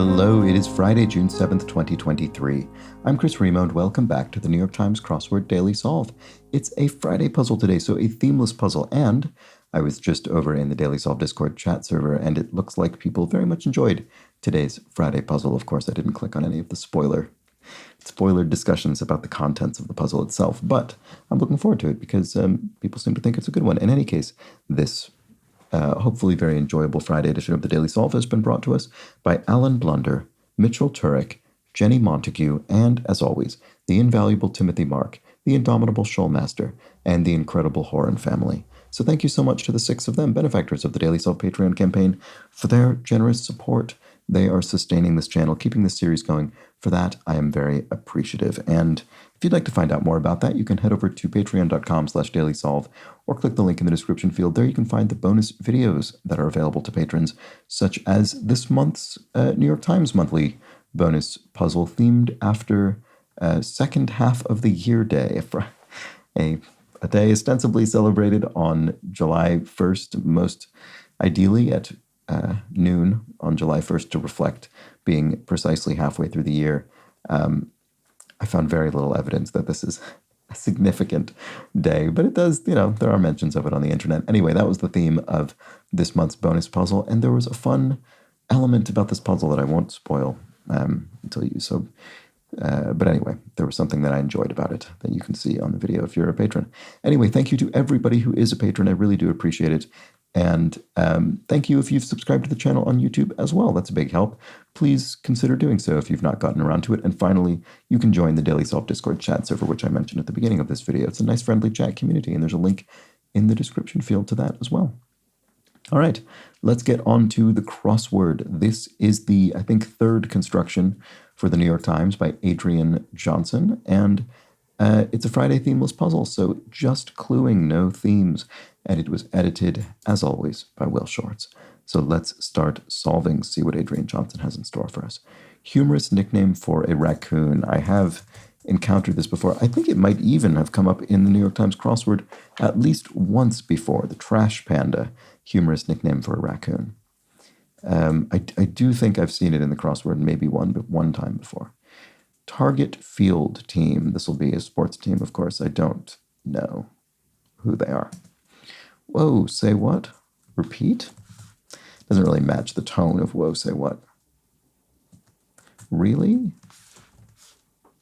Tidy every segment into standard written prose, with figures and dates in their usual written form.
Hello, it is Friday, June 7th, 2023. I'm Chris Remo, and welcome back to the New York Times Crossword Daily Solve. It's a Friday puzzle today, so a themeless puzzle, and I was just over in the Daily Solve Discord chat server, and it looks like people very much enjoyed today's Friday puzzle. Of course, I didn't click on any of the spoiler discussions about the contents of the puzzle itself, but I'm looking forward to it because people seem to think it's a good one. In any case, this hopefully very enjoyable Friday edition of the Daily Solve has been brought to us by Alan Blunder, Mitchell Turek, Jenny Montague, and, as always, the invaluable Timothy Mark, the indomitable Shoalmaster, and the incredible Horan family. So thank you so much to the 6 of them, benefactors of the Daily Solve Patreon campaign, for their generous support. They are sustaining this channel, keeping this series going. For that, I am very appreciative. And if you'd like to find out more about that, you can head over to patreon.com/dailysolve or click the link in the description field. There you can find the bonus videos that are available to patrons, such as this month's New York Times monthly bonus puzzle themed after second half of the year day, a day ostensibly celebrated on July 1st, most ideally at noon on July 1st to reflect being precisely halfway through the year. I found very little evidence that this is a significant day, but it does, there are mentions of it on the internet. Anyway, that was the theme of this month's bonus puzzle, and there was a fun element about this puzzle that I won't spoil until you. But anyway, there was something that I enjoyed about it that you can see on the video if you're a patron. Anyway, thank you to everybody who is a patron. I really do appreciate it. And thank you if you've subscribed to the channel on YouTube as well. That's a big help. Please consider doing so if you've not gotten around to it. And finally, you can join the Daily Solve Discord chat server, which I mentioned at the beginning of this video. It's a nice, friendly chat community, and there's a link in the description field to that as well. All right, let's get on to the crossword. This is the, I think, third construction for the New York Times by Adrian Johnson, and it's a Friday themeless puzzle, so just cluing, no themes, and it was edited, as always, by Will Shorts. So let's start solving, see what Adrian Johnson has in store for us. Humorous nickname for a raccoon. I have encountered this before. I think it might even have come up in the New York Times crossword at least once before. The trash panda, humorous nickname for a raccoon. I do think I've seen it in the crossword maybe one time before. Target field team. This will be a sports team, of course. I don't know who they are. Whoa, say what? Repeat? Doesn't really match the tone of whoa, say what. Really?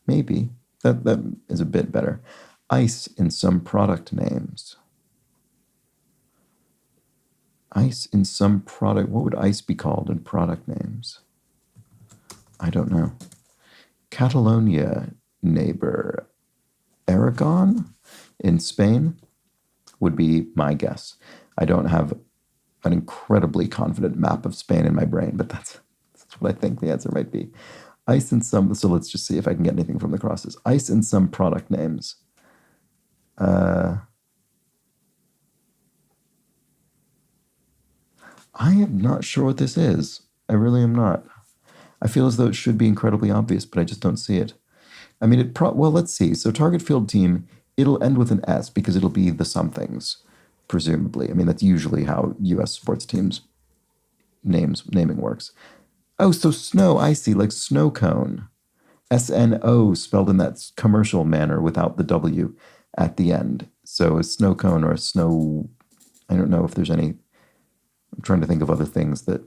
Maybe. That is a bit better. Ice in some product names. Ice in some product. What would ice be called in product names? I don't know. Catalonia neighbor. Aragon in Spain would be my guess. I don't have an incredibly confident map of Spain in my brain, but that's what I think the answer might be. Ice in some, so let's just see if I can get anything from the crosses. Ice in some product names. I am not sure what this is. I really am not. I feel as though it should be incredibly obvious, but I just don't see it. I mean, well, let's see. So target field team, it'll end with an S because it'll be the somethings, presumably. I mean, that's usually how U.S. sports teams naming works. Oh, so snow, I see, like snow cone. S-N-O spelled in that commercial manner without the W at the end. So a snow cone or a snow, I don't know if there's any, I'm trying to think of other things that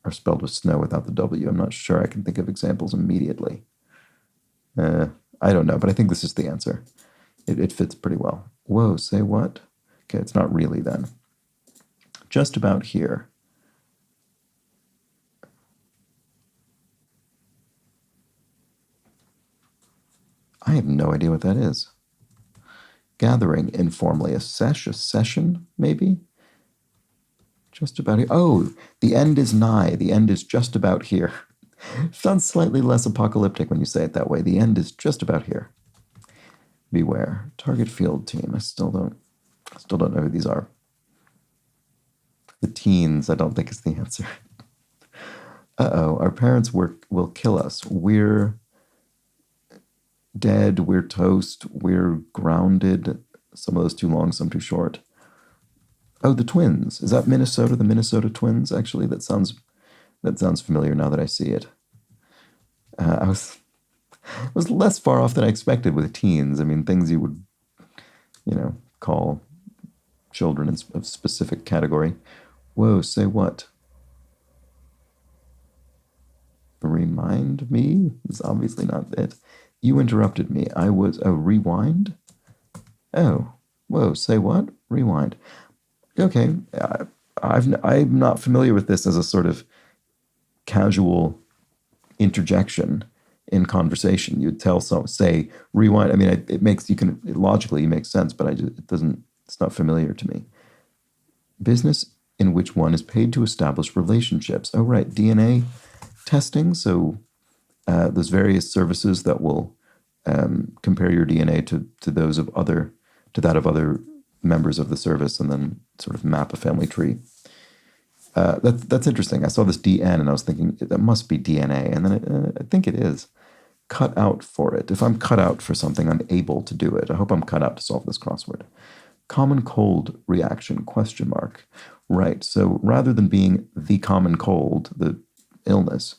are spelled with snow without the W. I'm not sure I can think of examples immediately. I don't know, but I think this is the answer. It fits pretty well. Whoa, say what? Okay, it's not really then. Just about here. I have no idea what that is. Gathering informally. A session, maybe? Just about here. Oh, the end is nigh. The end is just about here. Sounds slightly less apocalyptic when you say it that way. The end is just about here. Beware. Target field team. I still don't know who these are. The teens, I don't think is the answer. Uh-oh, our parents will kill us. We're dead, we're toast, we're grounded. Some of those too long, some too short. Oh, the Twins. Is that Minnesota? The Minnesota Twins, actually? That sounds That sounds familiar now that I see it. I was less far off than I expected with teens. I mean, things you would, call children in a specific category. Whoa, say what? Remind me? It's obviously not it. You interrupted me. I was, rewind? Oh, whoa, say what? Rewind. Okay, I'm not familiar with this as a sort of casual interjection in conversation. You'd tell someone, say, rewind. I mean, it logically makes sense, but it's not familiar to me. Business in which one is paid to establish relationships. Oh, right, DNA testing. So there's various services that will compare your DNA to that of other members of the service, and then sort of map a family tree. That's interesting. I saw this DN and I was thinking that must be DNA, and then I think it is. Cut out for it. If I'm cut out for something, I'm able to do it. I hope I'm cut out to solve this crossword. Common cold reaction, ? Right, so rather than being the common cold, the illness,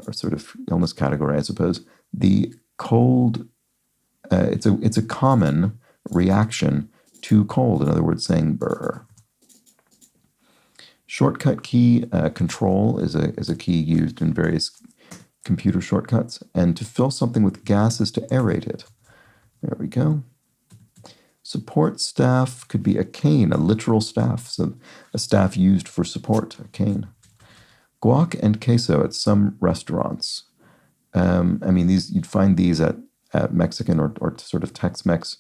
or sort of illness category, I suppose, the cold, it's a common reaction to cold. In other words, saying brr. Shortcut key, control is a key used in various computer shortcuts, and to fill something with gas is to aerate it. There we go. Support staff could be a cane, a literal staff, so a staff used for support, a cane. Guac and queso at some restaurants. I mean, you'd find these at Mexican or sort of Tex-Mex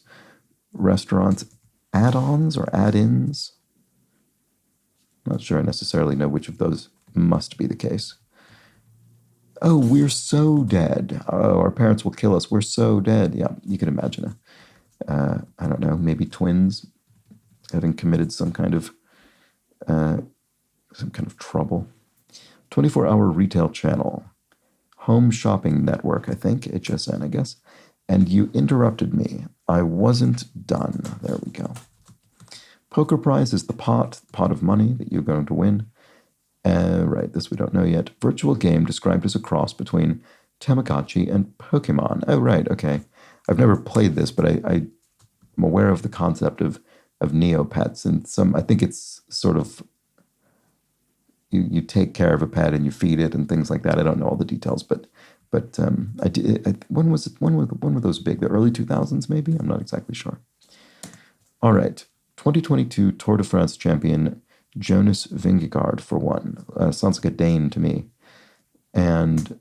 restaurants. Add-ons or add-ins? Not sure I necessarily know which of those must be the case. Oh, we're so dead. Oh, our parents will kill us. We're so dead. Yeah, you can imagine I don't know, maybe twins having committed some kind of trouble. 24-hour retail channel. Home shopping network, I think. HSN, I guess. And you interrupted me. I wasn't done. There we go. Poker prize is the pot of money that you're going to win. Right, this we don't know yet. Virtual game described as a cross between Tamagotchi and Pokemon. Oh, right, okay. I've never played this, but I'm aware of the concept of Neopets, and I think it's sort of you take care of a pet and you feed it and things like that. I don't know all the details, but when were those big? The early 2000s, maybe? I'm not exactly sure. All right, 2022 Tour de France champion Jonas Vingegaard for one. Sounds like a Dane to me. And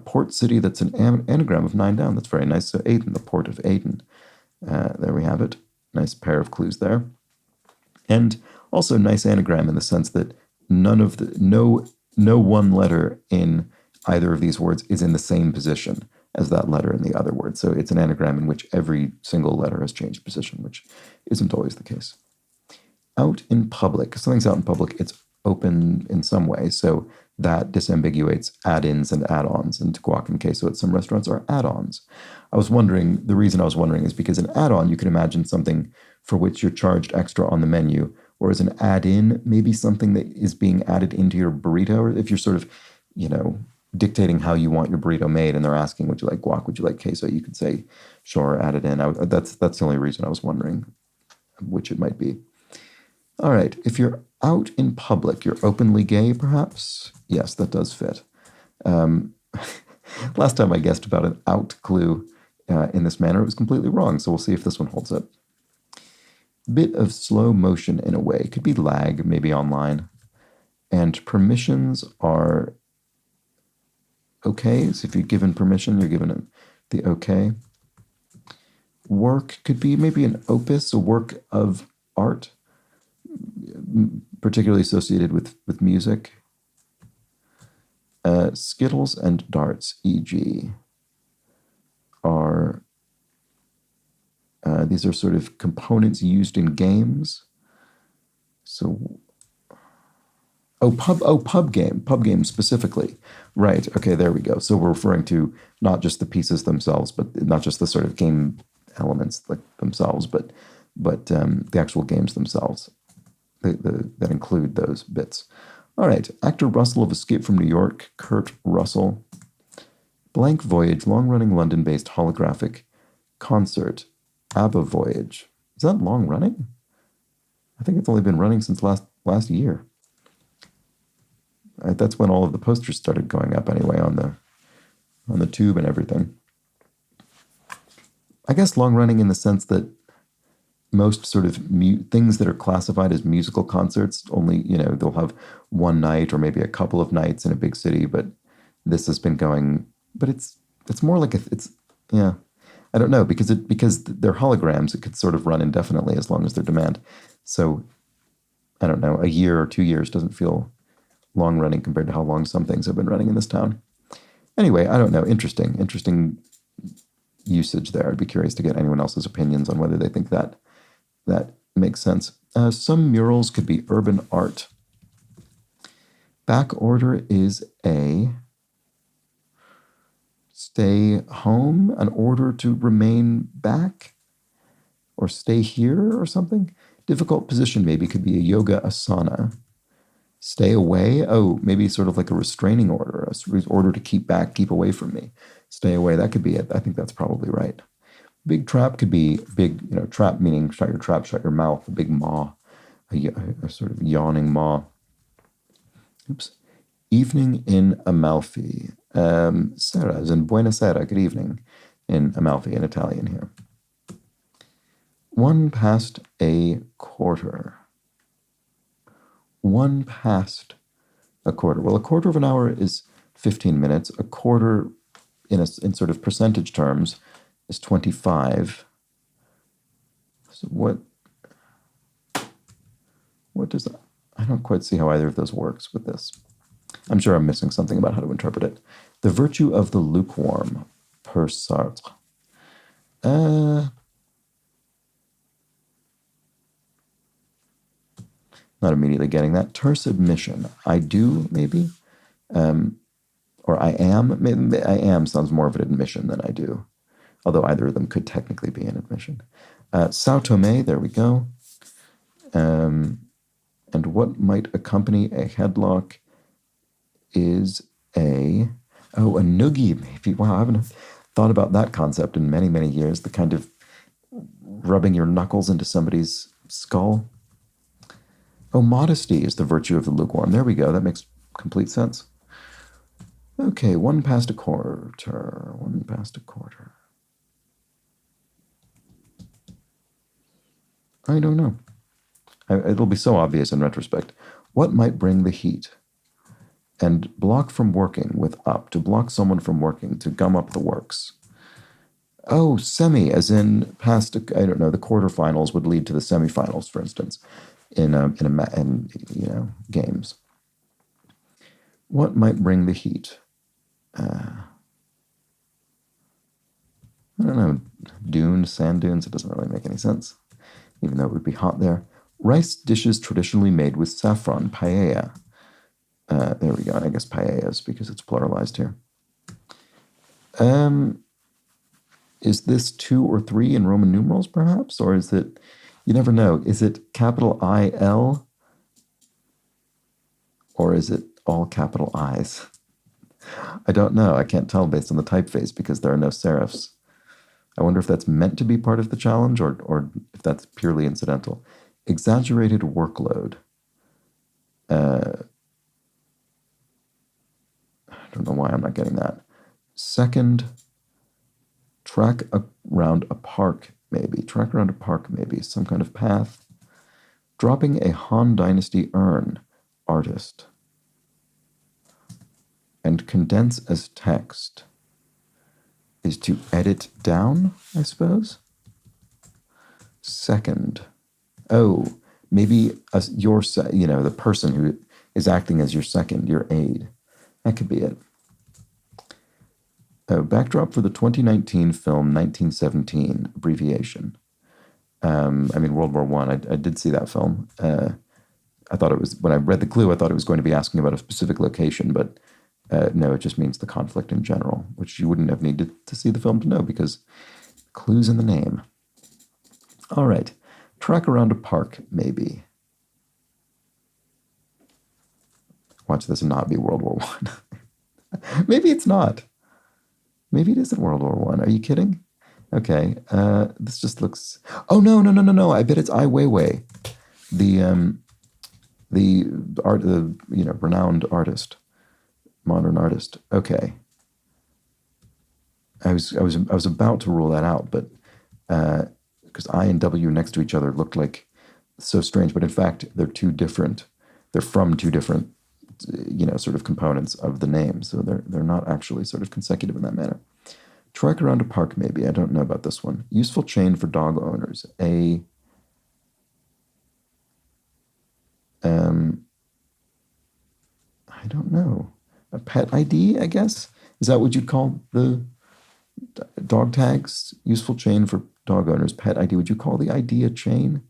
port city, that's an anagram of 9 down. That's very nice. So Aden, the port of Aden. There we have it. Nice pair of clues there. And also nice anagram in the sense that no one letter in either of these words is in the same position as that letter in the other word. So it's an anagram in which every single letter has changed position, which isn't always the case. Out in public. If something's out in public, it's open in some way. So that disambiguates add-ins and add-ons. And guac and queso at some restaurants are add-ons. The reason I was wondering is because an add-on, you can imagine something for which you're charged extra on the menu, whereas an add-in may be something that is being added into your burrito, or if you're sort of, dictating how you want your burrito made, and they're asking, would you like guac, would you like queso? You could say, sure, add it in. That's the only reason I was wondering which it might be. All right, if you're out in public, you're openly gay, perhaps? Yes, that does fit. Last time I guessed about an out clue in this manner, it was completely wrong, so we'll see if this one holds up. Bit of slow motion in a way. Could be lag, maybe online. And permissions are okay. So if you're given permission, you're given the okay. Work could be maybe an opus, a work of art, particularly associated with music. Skittles and darts, e.g., are these are sort of components used in games. So, pub game specifically, right? Okay, there we go. So we're referring to not just the pieces themselves, but not just the sort of game elements like themselves, but the actual games themselves that include those bits. All right, actor Russell of Escape from New York, Kurt Russell. Blank Voyage, long-running London-based holographic concert. ABBA Voyage. Is that long-running? I think it's only been running since last year. That's when all of the posters started going up anyway on the tube and everything. I guess long-running in the sense that most sort of things that are classified as musical concerts only, they'll have one night or maybe a couple of nights in a big city, but this has been going, but it's more like yeah, I don't know, because they're holograms, it could sort of run indefinitely as long as their demand. So I don't know, a year or 2 years doesn't feel long running compared to how long some things have been running in this town. Anyway, I don't know, interesting usage there. I'd be curious to get anyone else's opinions on whether they think that makes sense. Some murals could be urban art. Back order is a stay home, an order to remain back, or stay here or something. Difficult position maybe could be a yoga asana. Stay away, oh, maybe sort of like a restraining order, order to keep back, keep away from me. Stay away, that could be it. I think that's probably right. Big trap could be big, trap meaning shut your trap, shut your mouth, a big maw, a sort of yawning maw. Oops. Evening in Amalfi. Sera is in Buonasera, good evening, in Amalfi, in Italian here. 1 past a quarter. 1 past a quarter. Well, a quarter of an hour is 15 minutes. A quarter in sort of percentage terms is 25. So what does that? I don't quite see how either of those works with this. I'm sure I'm missing something about how to interpret it. The virtue of the lukewarm, per Sartre. Not immediately getting that. Terse admission. I do, maybe. Or I am. Maybe I am sounds more of an admission than I do. Although either of them could technically be an admission. Sao Tome, there we go. And what might accompany a headlock is a noogie, maybe. Wow, I haven't thought about that concept in many, many years. The kind of rubbing your knuckles into somebody's skull. Oh, modesty is the virtue of the lukewarm. There we go. That makes complete sense. Okay, 1 past a quarter. 1 past a quarter. I don't know. It'll be so obvious in retrospect. What might bring the heat? And block from working with up, to block someone from working, to gum up the works. Oh, semi, as in past, I don't know, the quarterfinals would lead to the semifinals, for instance, in games. What might bring the heat? I don't know, sand dunes, it doesn't really make any sense, even though it would be hot there. Rice dishes traditionally made with saffron, paella. There we go. I guess paellas because it's pluralized here. Is this 2 or 3 in Roman numerals, perhaps? Or is it, you never know, is it capital I-L? Or is it all capital I's? I don't know. I can't tell based on the typeface because there are no serifs. I wonder if that's meant to be part of the challenge or if that's purely incidental. Exaggerated workload. I don't know why I'm not getting that. Second, track around a park, maybe. Track around a park, maybe. Some kind of path. Dropping a Han Dynasty urn, artist. And condense as text is to edit down, I suppose. Second, maybe the person who is acting as your second, your aide. That could be it. Backdrop for the 2019 film 1917, abbreviation. World War I. I did see that film. I thought it was, when I read the clue, I thought it was going to be asking about a specific location, but no, it just means the conflict in general, which you wouldn't have needed to see the film to know because clue's in the name. All right. Track around a park, maybe. watch this not be World War One. Maybe it's not. Maybe it isn't World War One. Are you kidding? Okay. This just looks. Oh no! I bet it's Ai Weiwei, the art, renowned artist, modern artist. Okay. I was about to rule that out, but because I and W next to each other looked like so strange, but in fact they're two different. They're from two different, sort of components of the name, so they're not actually sort of consecutive in that manner. Trek around a park, maybe. I don't know about this one. Useful chain for dog owners. I don't know. A pet ID, I guess? Is that what you'd call the dog tags? Useful chain for dog owners. Pet ID. Would you call the ID a chain?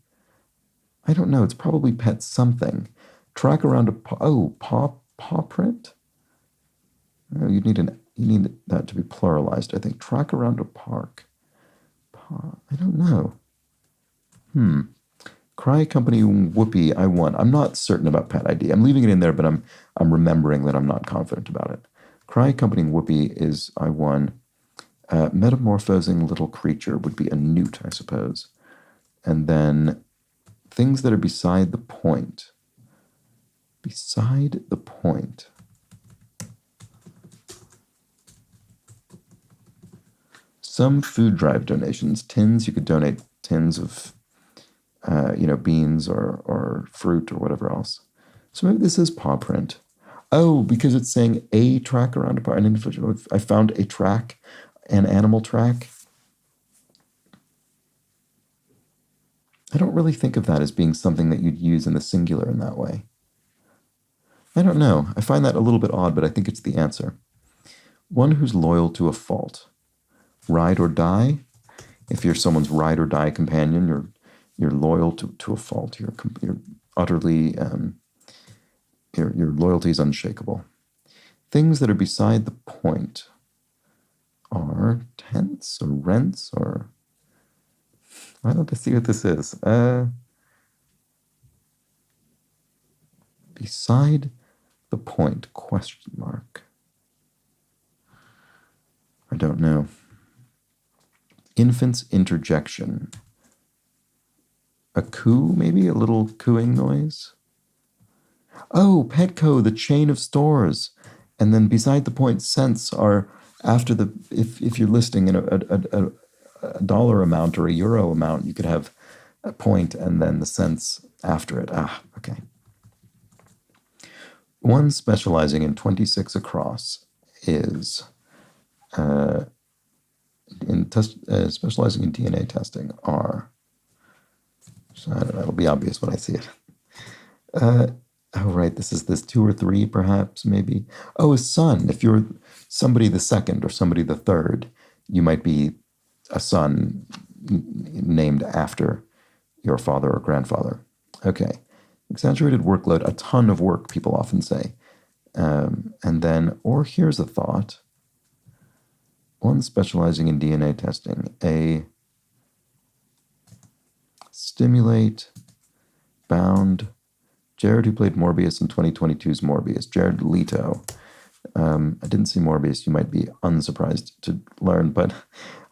I don't know. It's probably pet something. Track around a paw print? Oh, you need that to be pluralized, I think. Track around a park. I don't know. Cry Company Whoopee, I won. I'm not certain about Pet ID. I'm leaving it in there, but I'm remembering that I'm not confident about it. Cry Company Whoopee is I won. Metamorphosing Little Creature would be a newt, I suppose. And then things that are beside the point. Beside the point. Some food drive donations. Tins, you could donate tins of beans or fruit or whatever else. So maybe this is paw print. Oh, because it's saying a track around a park. An individual. I found a track, an animal track. I don't really think of that as being something that you'd use in the singular in that way. I don't know. I find that a little bit odd, but I think it's the answer. One who's loyal to a fault. Ride or die. If you're someone's ride or die companion, you're loyal to a fault. You're utterly your loyalty is unshakable. Things that are beside the point are tents or rents or I don't see what this is. Beside the point, question mark. I don't know. Infant's interjection. A coo, maybe? A little cooing noise? Oh, Petco, the chain of stores. And then beside the point, cents are after the, if you're listing a dollar amount or a euro amount, you could have a point and then the cents after it. Okay. One specializing in 26 across is specializing in DNA testing are, so I don't know, it'll be obvious when I see it. Right, this is this 2 or 3 perhaps, maybe. Oh, a son. If you're somebody the second or somebody the third, you might be a son named after your father or grandfather. Okay. Exaggerated workload, a ton of work, people often say. And then, or here's a thought. One specializing in DNA testing. A stimulate, bound. Jared, who played Morbius in 2022's Morbius. Jared Leto. I didn't see Morbius. You might be unsurprised to learn, but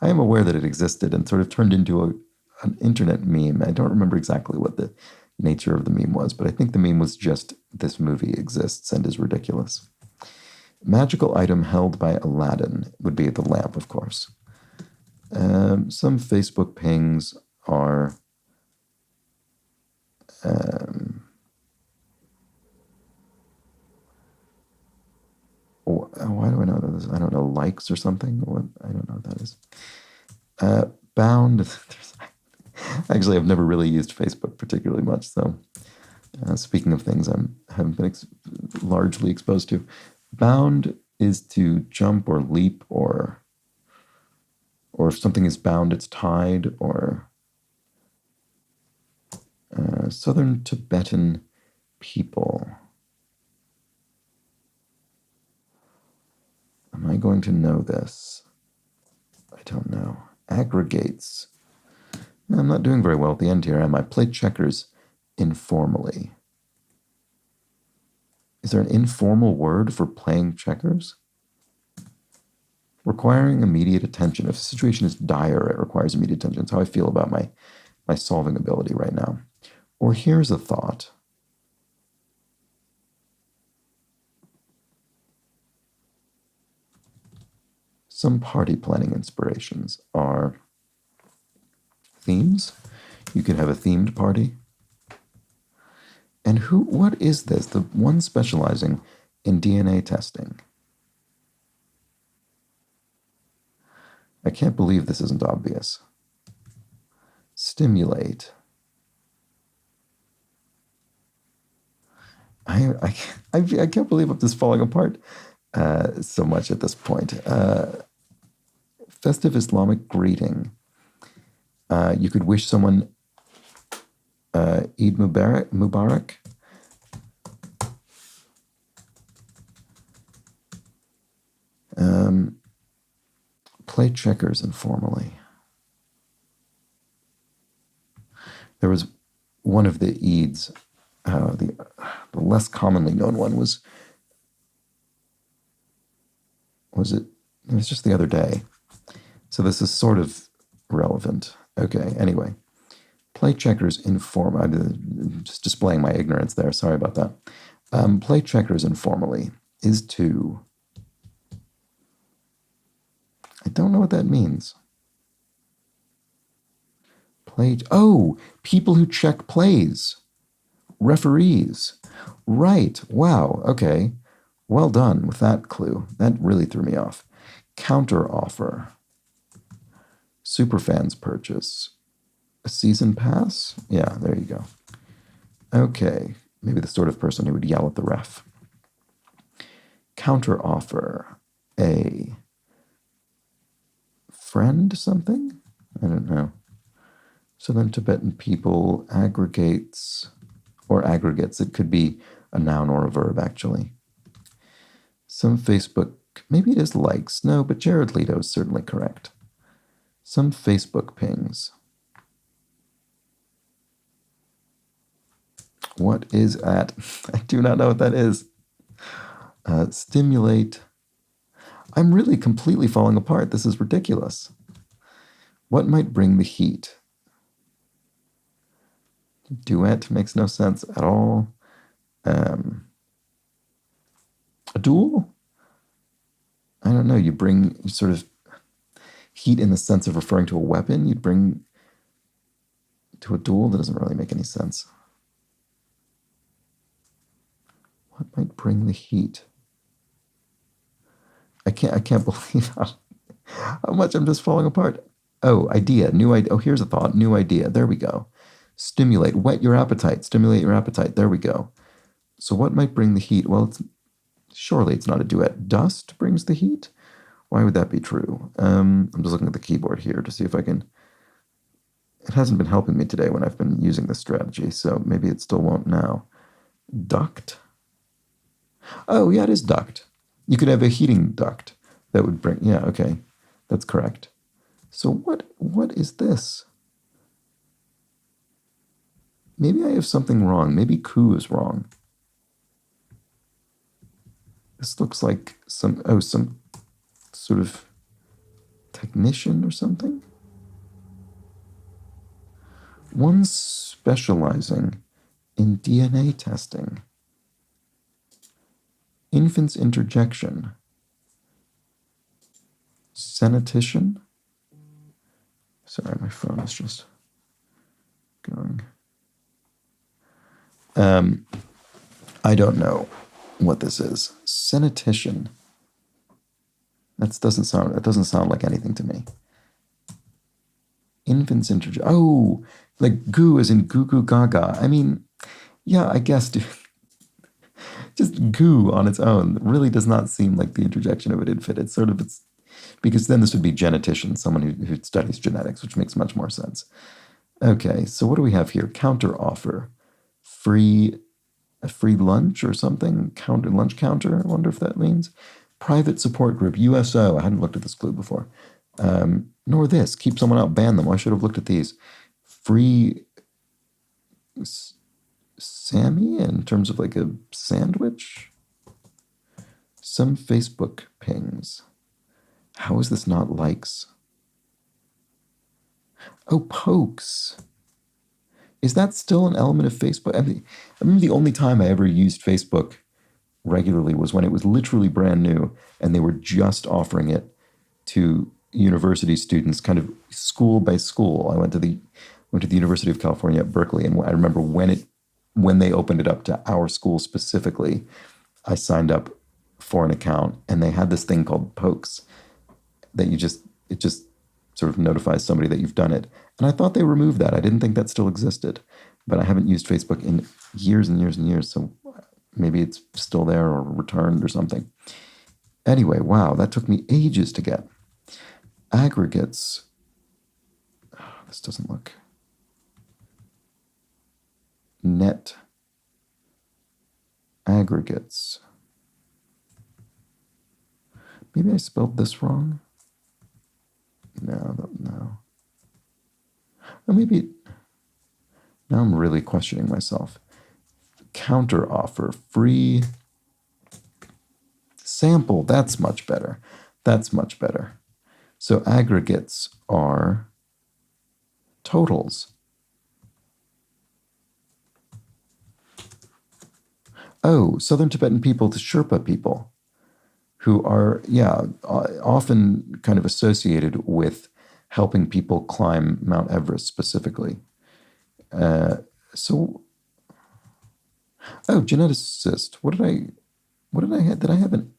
I am aware that it existed and sort of turned into an internet meme. I don't remember exactly what the nature of the meme was, but I think the meme was just this movie exists and is ridiculous. Magical item held by Aladdin would be the lamp, of course. Some Facebook pings are why do I know this? I don't know, likes or something? I don't know what that is. Bound. Actually, I've never really used Facebook particularly much, so speaking of things I haven't been largely exposed to. Bound is to jump or leap or if something is bound, it's tied, or Southern Tibetan people. Am I going to know this? I don't know. Aggregates. I'm not doing very well at the end here, am I? Play checkers informally. Is there an informal word for playing checkers? Requiring immediate attention. If a situation is dire, it requires immediate attention. That's how I feel about my solving ability right now. Or here's a thought. Some party planning inspirations are themes. You could have a themed party. And what is this? The one specializing in DNA testing. I can't believe this isn't obvious. Stimulate. I can't believe I'm just falling apart so much at this point. Festive Islamic greeting. You could wish someone Eid Mubarak. Play checkers informally. There was one of the Eids, the less commonly known one was it? It was just the other day. So this is sort of relevant. Okay, anyway. Play checkers informally. I'm just displaying my ignorance there. Sorry about that. Play checkers informally is to... I don't know what that means. People who check plays. Referees. Right. Wow. Okay. Well done with that clue. That really threw me off. Counter offer. Superfans purchase. A season pass? Yeah, there you go. Okay. Maybe the sort of person who would yell at the ref. Counter offer. A friend something? I don't know. Southern Tibetan people aggregates or aggregates. It could be a noun or a verb, actually. Some Facebook, maybe it is likes. No, but Jared Leto is certainly correct. Some Facebook pings. What is at? I do not know what that is. Stimulate. I'm really completely falling apart. This is ridiculous. What might bring the heat? Duet makes no sense at all. A duel? I don't know. You sort of heat in the sense of referring to a weapon. You'd bring to a duel. That doesn't really make any sense. What might bring the heat? I can't believe how much I'm just falling apart. Oh, idea, new idea. Oh, here's a thought, new idea. There we go. Stimulate, whet your appetite, stimulate your appetite. There we go. So what might bring the heat? Well, surely it's not a duet. Dust brings the heat? Why would that be true? I'm just looking at the keyboard here to see if I can... It hasn't been helping me today when I've been using this strategy, so maybe it still won't now. Duct? Oh, yeah, it is duct. You could have a heating duct that would bring... Yeah, okay. That's correct. So what is this? Maybe I have something wrong. Maybe coup is wrong. This looks like some sort of technician or something. One specializing in DNA testing. Infant's interjection. Sanitician. Sorry, my phone is just going. I don't know what this is. Sanitician. That doesn't sound like anything to me. Infant's interjection. Oh, like goo as in goo goo gaga. I mean, yeah, I guess, dude. Just goo on its own really does not seem like the interjection of an infant. It's because then this would be genetician, someone who studies genetics, which makes much more sense. Okay, so what do we have here? Counter offer. A free lunch or something? Lunch counter? I wonder if that means. Private support group, USO. I hadn't looked at this clue before. Nor this. Keep someone out, ban them. I should have looked at these. Free Sammy in terms of like a sandwich? Some Facebook pings. How is this not likes? Oh, pokes. Is that still an element of Facebook? I remember the only time I ever used Facebook regularly was when it was literally brand new and they were just offering it to university students, kind of school by school. I went to the University of California at Berkeley, and I remember when they opened it up to our school specifically, I signed up for an account, and they had this thing called Pokes that it just sort of notifies somebody that you've done it. And I thought they removed that. I didn't think that still existed, but I haven't used Facebook in years and years and years, so maybe it's still there or returned or something. Anyway, wow, that took me ages to get. Aggregates. Oh, this doesn't look. Net aggregates. Maybe I spelled this wrong. No. Or maybe. Now I'm really questioning myself. Counter offer, free sample. That's much better. So aggregates are totals. Oh, Southern Tibetan people to Sherpa people, who are, often kind of associated with helping people climb Mount Everest specifically. Oh, geneticist. What did I have? Did I have an?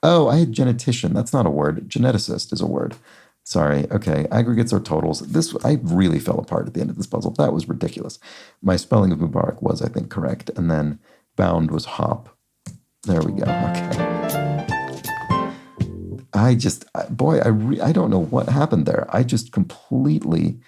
Oh, I had genetician. That's not a word. Geneticist is a word. Sorry. Okay. Aggregates are totals. I really fell apart at the end of this puzzle. That was ridiculous. My spelling of Mubarak was, I think, correct. And then bound was hop. There we go. Okay. I don't know what happened there. I just completely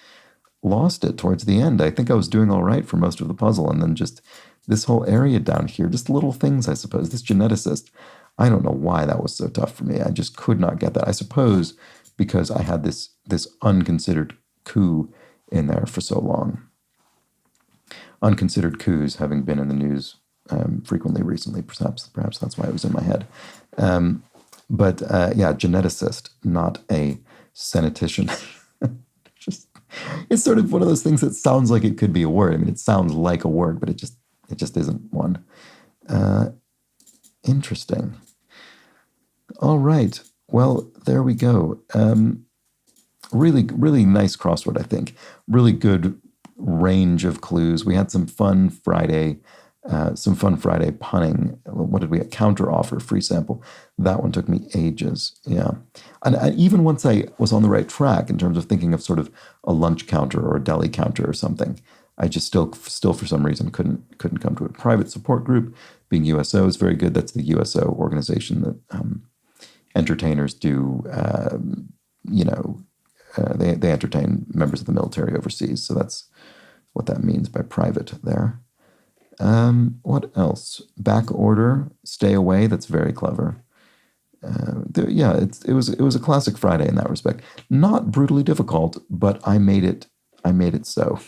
lost it towards the end. I think I was doing all right for most of the puzzle, and then just this whole area down here, just little things, I suppose. This geneticist, I don't know why that was so tough for me. I just could not get that. I suppose because I had this unconsidered coup in there for so long. Unconsidered coups having been in the news frequently recently. Perhaps that's why it was in my head. But geneticist, not a senetician. It's sort of one of those things that sounds like it could be a word. I mean, it sounds like a word, but it just isn't one. Interesting. All right. Well, there we go. Really, really nice crossword, I think. Really good range of clues. We had some fun Friday punning. What did we get? Counter offer, free sample. That one took me ages. Yeah. And even once I was on the right track in terms of thinking of sort of a lunch counter or a deli counter or something, I just still for some reason couldn't come to it. Private support group, being USO, is very good. That's the USO organization that entertainers do. They entertain members of the military overseas. So that's what that means by private there. What else? Back order, stay away. That's very clever. It was a classic Friday in that respect. Not brutally difficult, but I made it so.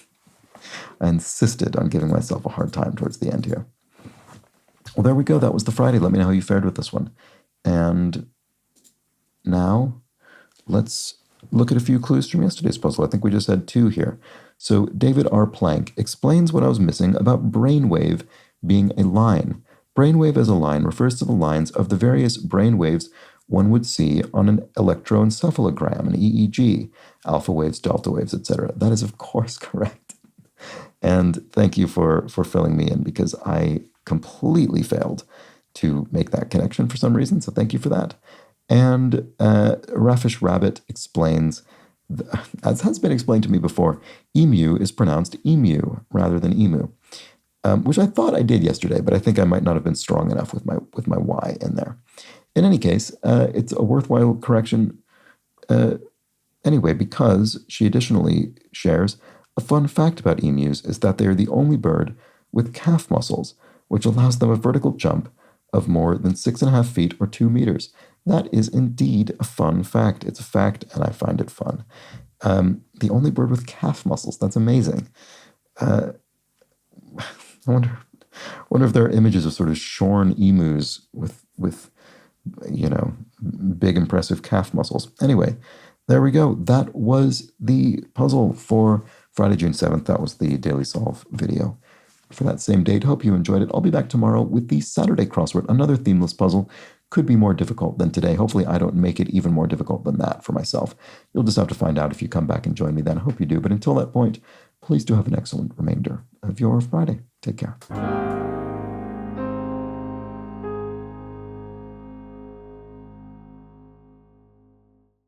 I insisted on giving myself a hard time towards the end here. Well, there we go. That was the Friday. Let me know how you fared with this one. And now let's look at a few clues from yesterday's puzzle. I think we just had two here. So David R. Plank explains what I was missing about brainwave being a line. Brainwave as a line refers to the lines of the various brainwaves one would see on an electroencephalogram, an EEG, alpha waves, delta waves, etc. That is, of course, correct. And thank you for filling me in, because I completely failed to make that connection for some reason, so thank you for that. And Rafish Rabbit explains, as has been explained to me before, emu is pronounced emu rather than emu, which I thought I did yesterday, but I think I might not have been strong enough with my Y in there. In any case, it's a worthwhile correction anyway, because she additionally shares a fun fact about emus is that they are the only bird with calf muscles, which allows them a vertical jump of more than 6.5 feet or 2 meters. That is indeed a fun fact. It's a fact, and I find it fun. The only bird with calf muscles. That's amazing. I wonder if there are images of sort of shorn emus with you know, big impressive calf muscles. Anyway, there we go. That was the puzzle for Friday, June 7th. That was the Daily Solve video for that same date. Hope you enjoyed it. I'll be back tomorrow with the Saturday crossword, another themeless puzzle. Could be more difficult than today. Hopefully I don't make it even more difficult than that for myself. You'll just have to find out if you come back and join me then. I hope you do. But until that point, please do have an excellent remainder of your Friday. Take care.